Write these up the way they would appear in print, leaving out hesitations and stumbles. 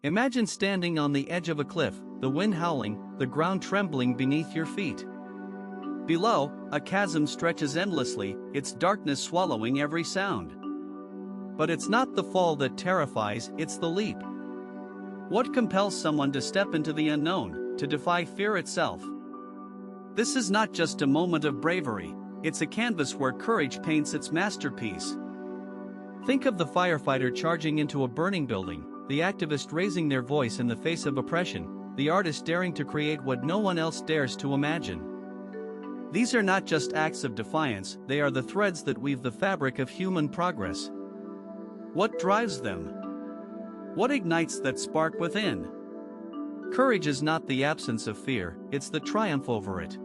Imagine standing on the edge of a cliff, the wind howling, the ground trembling beneath your feet. Below, a chasm stretches endlessly, its darkness swallowing every sound. But it's not the fall that terrifies, it's the leap. What compels someone to step into the unknown, to defy fear itself? This is not just a moment of bravery, it's a canvas where courage paints its masterpiece. Think of the firefighter charging into a burning building, the activist raising their voice in the face of oppression, the artist daring to create what no one else dares to imagine. These are not just acts of defiance, they are the threads that weave the fabric of human progress. What drives them? What ignites that spark within? Courage is not the absence of fear, it's the triumph over it.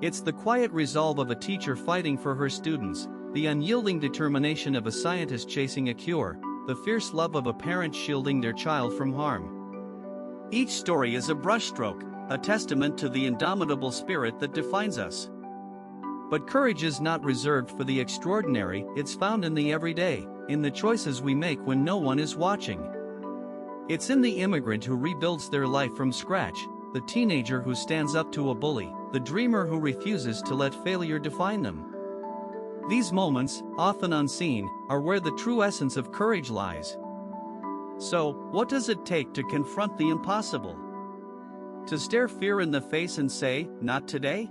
It's the quiet resolve of a teacher fighting for her students, the unyielding determination of a scientist chasing a cure, the fierce love of a parent shielding their child from harm. Each story is a brushstroke, a testament to the indomitable spirit that defines us. But courage is not reserved for the extraordinary, it's found in the everyday, in the choices we make when no one is watching. It's in the immigrant who rebuilds their life from scratch, the teenager who stands up to a bully, the dreamer who refuses to let failure define them. These moments, often unseen, are where the true essence of courage lies. So, what does it take to confront the impossible? To stare fear in the face and say, "Not today"?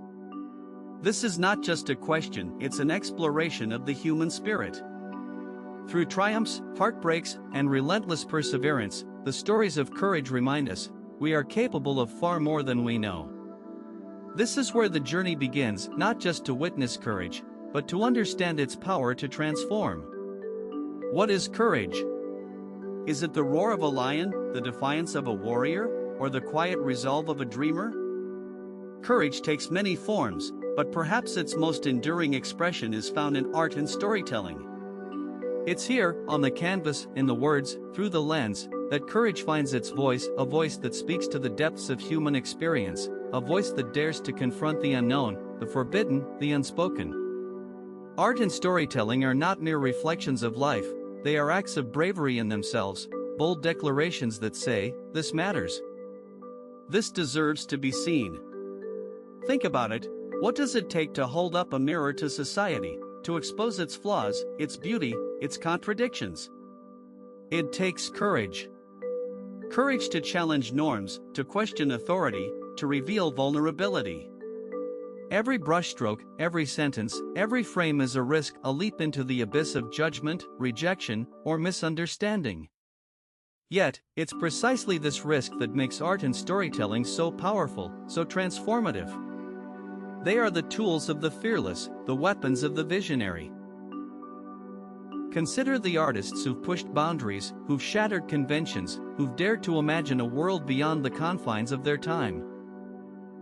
This is not just a question, it's an exploration of the human spirit. Through triumphs, heartbreaks, and relentless perseverance, the stories of courage remind us, we are capable of far more than we know. This is where the journey begins, not just to witness courage, but to understand its power to transform. What is courage? Is it the roar of a lion, the defiance of a warrior, or the quiet resolve of a dreamer? Courage takes many forms, but perhaps its most enduring expression is found in art and storytelling. It's here, on the canvas, in the words, through the lens, that courage finds its voice, a voice that speaks to the depths of human experience, a voice that dares to confront the unknown, the forbidden, the unspoken. Art and storytelling are not mere reflections of life, they are acts of bravery in themselves, bold declarations that say, "This matters. This deserves to be seen." Think about it, what does it take to hold up a mirror to society, to expose its flaws, its beauty, its contradictions? It takes courage. Courage to challenge norms, to question authority, to reveal vulnerability. Every brushstroke, every sentence, every frame is a risk, a leap into the abyss of judgment, rejection, or misunderstanding. Yet, it's precisely this risk that makes art and storytelling so powerful, so transformative. They are the tools of the fearless, the weapons of the visionary. Consider the artists who've pushed boundaries, who've shattered conventions, who've dared to imagine a world beyond the confines of their time.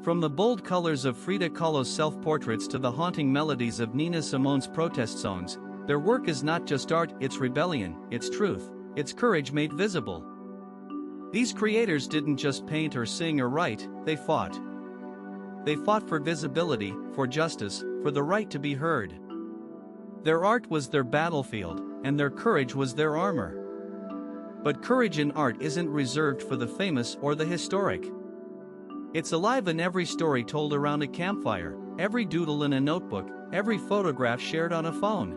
From the bold colors of Frida Kahlo's self-portraits to the haunting melodies of Nina Simone's protest songs, their work is not just art, it's rebellion, it's truth, it's courage made visible. These creators didn't just paint or sing or write, they fought. They fought for visibility, for justice, for the right to be heard. Their art was their battlefield, and their courage was their armor. But courage in art isn't reserved for the famous or the historic. It's alive in every story told around a campfire, every doodle in a notebook, every photograph shared on a phone.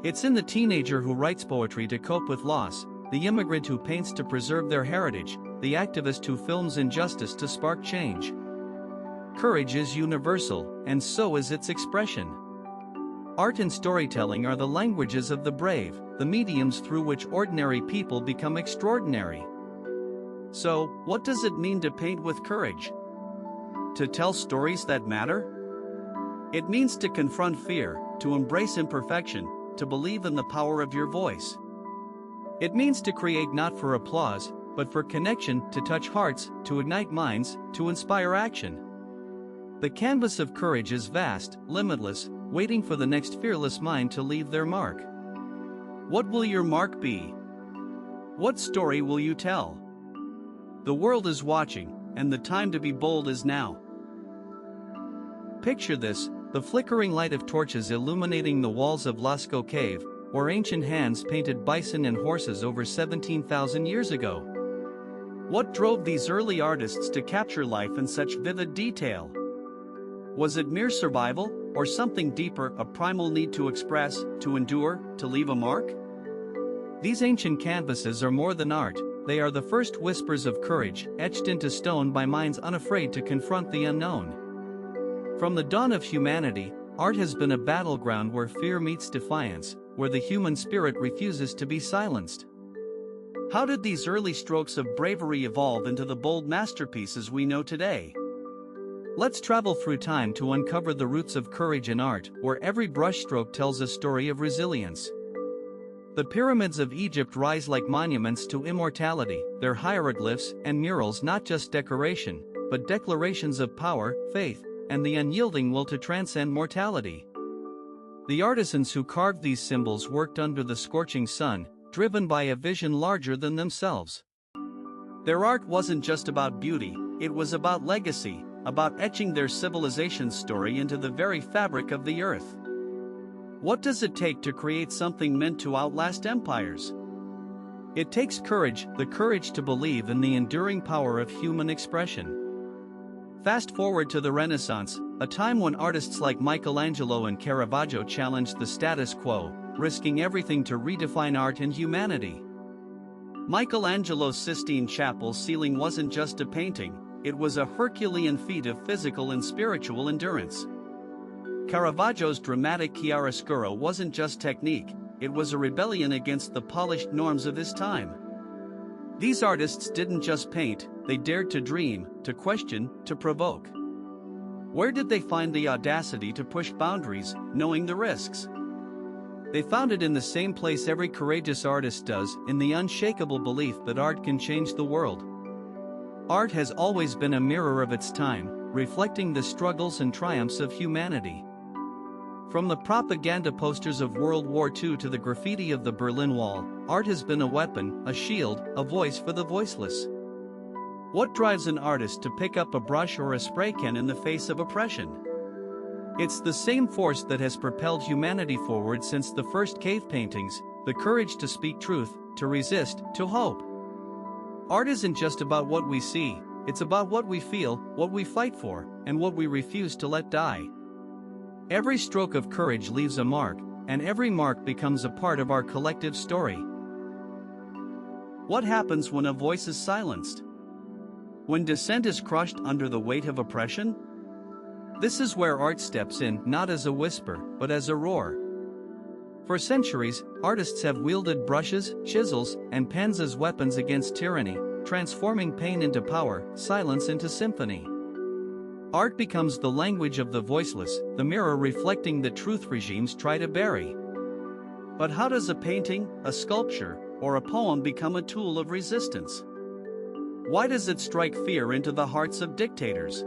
It's in the teenager who writes poetry to cope with loss, the immigrant who paints to preserve their heritage, the activist who films injustice to spark change. Courage is universal, and so is its expression. Art and storytelling are the languages of the brave, the mediums through which ordinary people become extraordinary. So, what does it mean to paint with courage? To tell stories that matter? It means to confront fear, to embrace imperfection, to believe in the power of your voice. It means to create not for applause, but for connection, to touch hearts, to ignite minds, to inspire action. The canvas of courage is vast, limitless, waiting for the next fearless mind to leave their mark. What will your mark be? What story will you tell? The world is watching, and the time to be bold is now. Picture this, the flickering light of torches illuminating the walls of Lascaux Cave, where ancient hands painted bison and horses over 17,000 years ago. What drove these early artists to capture life in such vivid detail? Was it mere survival, or something deeper, a primal need to express, to endure, to leave a mark? These ancient canvases are more than art, they are the first whispers of courage, etched into stone by minds unafraid to confront the unknown. From the dawn of humanity, art has been a battleground where fear meets defiance, where the human spirit refuses to be silenced. How did these early strokes of bravery evolve into the bold masterpieces we know today? Let's travel through time to uncover the roots of courage in art, where every brushstroke tells a story of resilience. The pyramids of Egypt rise like monuments to immortality, their hieroglyphs and murals not just decoration, but declarations of power, faith, and the unyielding will to transcend mortality. The artisans who carved these symbols worked under the scorching sun, driven by a vision larger than themselves. Their art wasn't just about beauty, it was about legacy, about etching their civilization's story into the very fabric of the earth. What does it take to create something meant to outlast empires? It takes courage, the courage to believe in the enduring power of human expression. Fast forward to the Renaissance, a time when artists like Michelangelo and Caravaggio challenged the status quo, risking everything to redefine art and humanity. Michelangelo's Sistine Chapel ceiling wasn't just a painting, it was a Herculean feat of physical and spiritual endurance. Caravaggio's dramatic chiaroscuro wasn't just technique, it was a rebellion against the polished norms of his time. These artists didn't just paint, they dared to dream, to question, to provoke. Where did they find the audacity to push boundaries, knowing the risks? They found it in the same place every courageous artist does, in the unshakable belief that art can change the world. Art has always been a mirror of its time, reflecting the struggles and triumphs of humanity. From the propaganda posters of World War II to the graffiti of the Berlin Wall, art has been a weapon, a shield, a voice for the voiceless. What drives an artist to pick up a brush or a spray can in the face of oppression? It's the same force that has propelled humanity forward since the first cave paintings, the courage to speak truth, to resist, to hope. Art isn't just about what we see, it's about what we feel, what we fight for, and what we refuse to let die. Every stroke of courage leaves a mark, and every mark becomes a part of our collective story. What happens when a voice is silenced? When dissent is crushed under the weight of oppression? This is where art steps in, not as a whisper, but as a roar. For centuries, artists have wielded brushes, chisels, and pens as weapons against tyranny, transforming pain into power, silence into symphony. Art becomes the language of the voiceless, the mirror reflecting the truth regimes try to bury. But how does a painting, a sculpture, or a poem become a tool of resistance? Why does it strike fear into the hearts of dictators?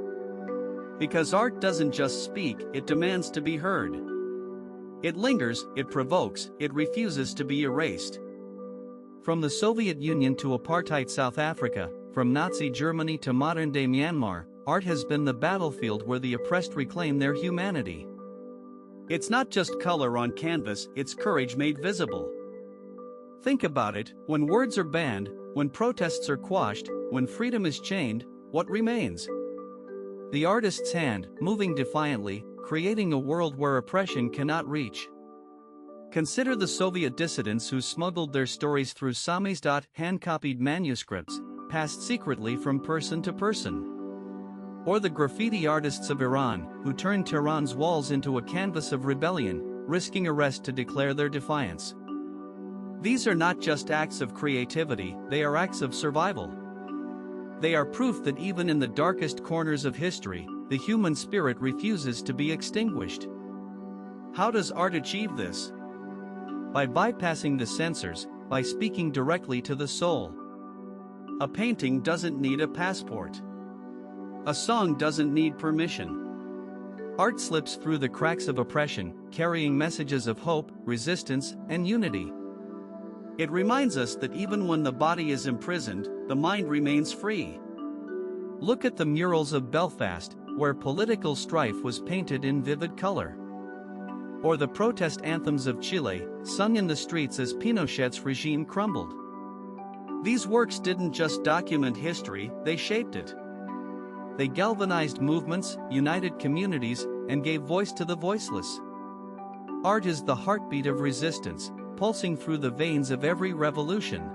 Because art doesn't just speak, it demands to be heard. It lingers, it provokes, it refuses to be erased. From the Soviet Union to apartheid South Africa, from Nazi Germany to modern-day Myanmar, art has been the battlefield where the oppressed reclaim their humanity. It's not just color on canvas, it's courage made visible. Think about it, when words are banned, when protests are quashed, when freedom is chained, what remains? The artist's hand, moving defiantly, creating a world where oppression cannot reach. Consider the Soviet dissidents who smuggled their stories through samizdat, hand-copied manuscripts, passed secretly from person to person. Or the graffiti artists of Iran, who turned Tehran's walls into a canvas of rebellion, risking arrest to declare their defiance. These are not just acts of creativity, they are acts of survival. They are proof that even in the darkest corners of history, the human spirit refuses to be extinguished. How does art achieve this? By bypassing the censors, by speaking directly to the soul. A painting doesn't need a passport. A song doesn't need permission. Art slips through the cracks of oppression, carrying messages of hope, resistance, and unity. It reminds us that even when the body is imprisoned, the mind remains free. Look at the murals of Belfast, where political strife was painted in vivid color. Or the protest anthems of Chile, sung in the streets as Pinochet's regime crumbled. These works didn't just document history, they shaped it. They galvanized movements, united communities, and gave voice to the voiceless. Art is the heartbeat of resistance, pulsing through the veins of every revolution.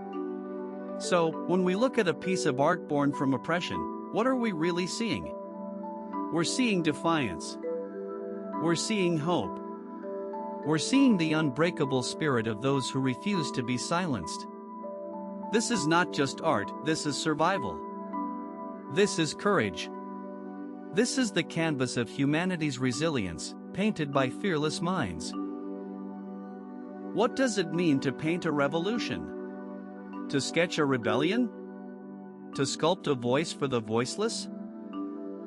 So, when we look at a piece of art born from oppression, what are we really seeing? We're seeing defiance. We're seeing hope. We're seeing the unbreakable spirit of those who refuse to be silenced. This is not just art, this is survival. This is courage. This is the canvas of humanity's resilience, painted by fearless minds. What does it mean to paint a revolution? To sketch a rebellion? To sculpt a voice for the voiceless?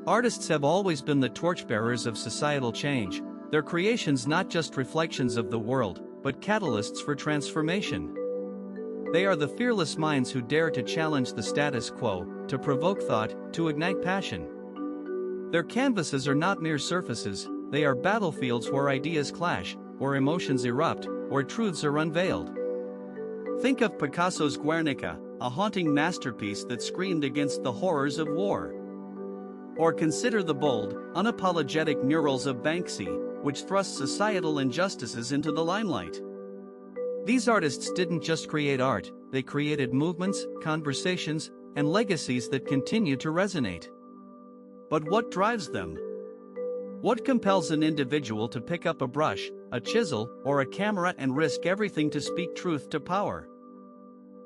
Artists have always been the torchbearers of societal change, their creations not just reflections of the world, but catalysts for transformation. They are the fearless minds who dare to challenge the status quo, to provoke thought, to ignite passion. Their canvases are not mere surfaces, they are battlefields where ideas clash, where emotions erupt, where truths are unveiled. Think of Picasso's Guernica, a haunting masterpiece that screamed against the horrors of war. Or consider the bold, unapologetic murals of Banksy, which thrust societal injustices into the limelight. These artists didn't just create art, they created movements, conversations, and legacies that continue to resonate. But what drives them? What compels an individual to pick up a brush, a chisel, or a camera and risk everything to speak truth to power?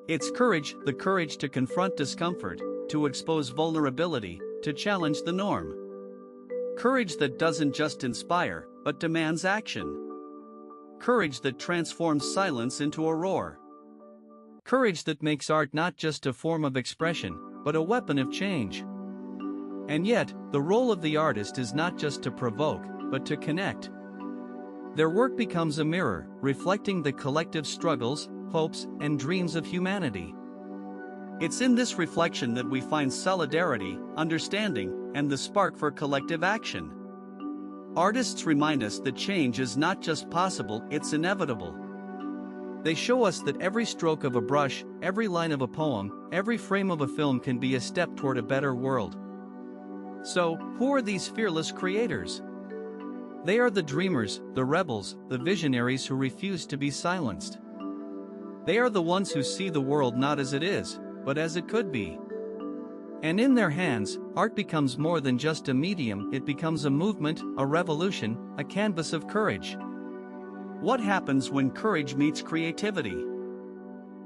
It's courage, the courage to confront discomfort, to expose vulnerability, to challenge the norm. Courage that doesn't just inspire, but demands action. Courage that transforms silence into a roar. Courage that makes art not just a form of expression, but a weapon of change. And yet, the role of the artist is not just to provoke, but to connect. Their work becomes a mirror, reflecting the collective struggles, hopes, and dreams of humanity. It's in this reflection that we find solidarity, understanding, and the spark for collective action. Artists remind us that change is not just possible, it's inevitable. They show us that every stroke of a brush, every line of a poem, every frame of a film can be a step toward a better world. So, who are these fearless creators? They are the dreamers, the rebels, the visionaries who refuse to be silenced. They are the ones who see the world not as it is, but as it could be. And in their hands, art becomes more than just a medium, it becomes a movement, a revolution, a canvas of courage. What happens when courage meets creativity?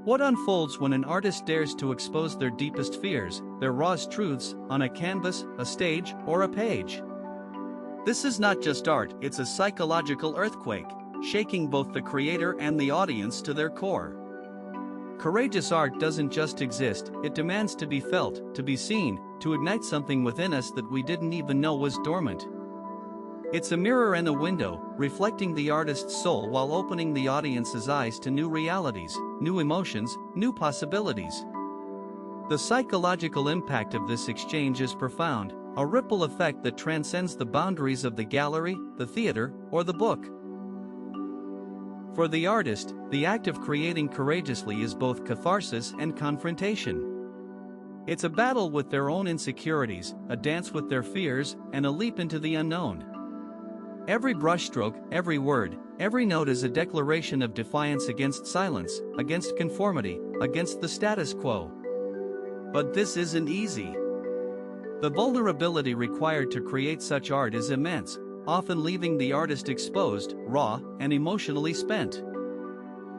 What unfolds when an artist dares to expose their deepest fears, their rawest truths, on a canvas, a stage, or a page? This is not just art, it's a psychological earthquake, shaking both the creator and the audience to their core. Courageous art doesn't just exist, it demands to be felt, to be seen, to ignite something within us that we didn't even know was dormant. It's a mirror and a window, reflecting the artist's soul while opening the audience's eyes to new realities, new emotions, new possibilities. The psychological impact of this exchange is profound, a ripple effect that transcends the boundaries of the gallery, the theater, or the book. For the artist, the act of creating courageously is both catharsis and confrontation. It's a battle with their own insecurities, a dance with their fears, and a leap into the unknown. Every brushstroke, every word, every note is a declaration of defiance against silence, against conformity, against the status quo. But this isn't easy. The vulnerability required to create such art is immense, often leaving the artist exposed, raw, and emotionally spent.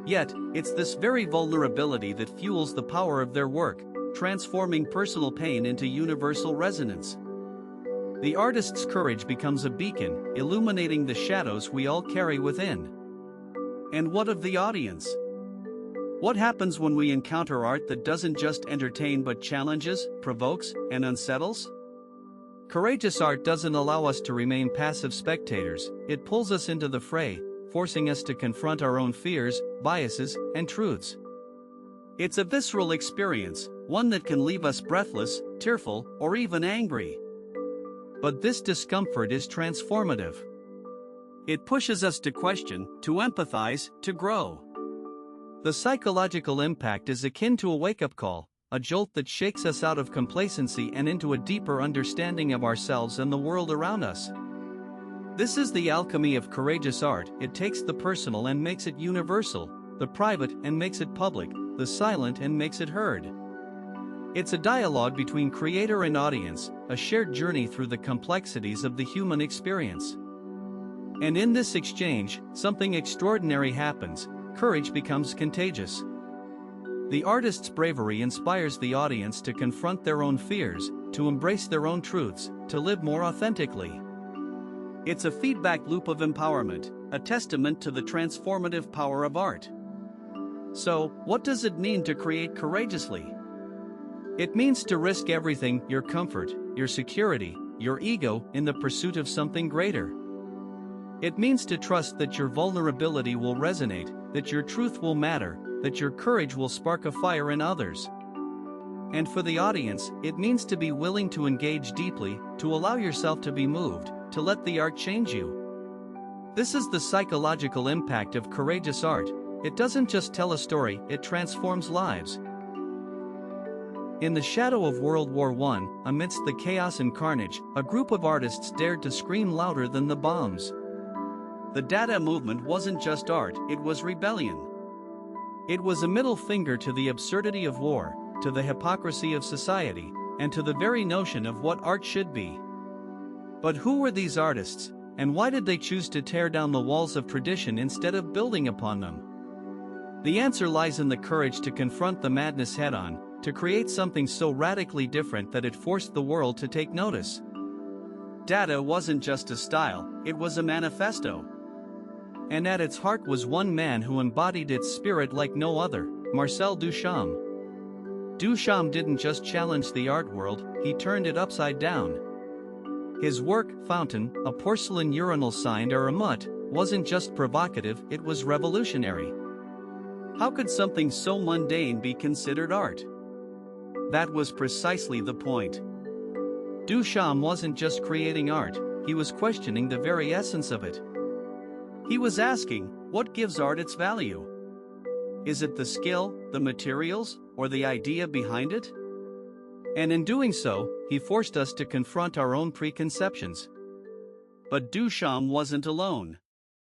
Yet, it's this very vulnerability that fuels the power of their work, transforming personal pain into universal resonance. The artist's courage becomes a beacon, illuminating the shadows we all carry within. And what of the audience? What happens when we encounter art that doesn't just entertain but challenges, provokes, and unsettles? Courageous art doesn't allow us to remain passive spectators, it pulls us into the fray, forcing us to confront our own fears, biases, and truths. It's a visceral experience, one that can leave us breathless, tearful, or even angry. But this discomfort is transformative. It pushes us to question, to empathize, to grow. The psychological impact is akin to a wake-up call, a jolt that shakes us out of complacency and into a deeper understanding of ourselves and the world around us. This is the alchemy of courageous art. It takes the personal and makes it universal, the private and makes it public, the silent and makes it heard. It's a dialogue between creator and audience, a shared journey through the complexities of the human experience. And in this exchange, something extraordinary happens. Courage becomes contagious. The artist's bravery inspires the audience to confront their own fears, to embrace their own truths, to live more authentically. It's a feedback loop of empowerment, a testament to the transformative power of art. So, what does it mean to create courageously? It means to risk everything, your comfort, your security, your ego, in the pursuit of something greater. It means to trust that your vulnerability will resonate, that your truth will matter, that your courage will spark a fire in others. And for the audience, it means to be willing to engage deeply, to allow yourself to be moved, to let the art change you. This is the psychological impact of courageous art. It doesn't just tell a story, it transforms lives. In the shadow of World War I, amidst the chaos and carnage, a group of artists dared to scream louder than the bombs. The Dada movement wasn't just art, it was rebellion. It was a middle finger to the absurdity of war, to the hypocrisy of society, and to the very notion of what art should be. But who were these artists, and why did they choose to tear down the walls of tradition instead of building upon them? The answer lies in the courage to confront the madness head-on, to create something so radically different that it forced the world to take notice. Dada wasn't just a style, it was a manifesto. And at its heart was one man who embodied its spirit like no other, Marcel Duchamp. Duchamp didn't just challenge the art world, he turned it upside down. His work, Fountain, a porcelain urinal signed or a mutt, wasn't just provocative, it was revolutionary. How could something so mundane be considered art? That was precisely the point. Duchamp wasn't just creating art, he was questioning the very essence of it. He was asking, what gives art its value? Is it the skill, the materials, or the idea behind it? And in doing so, he forced us to confront our own preconceptions. But Duchamp wasn't alone.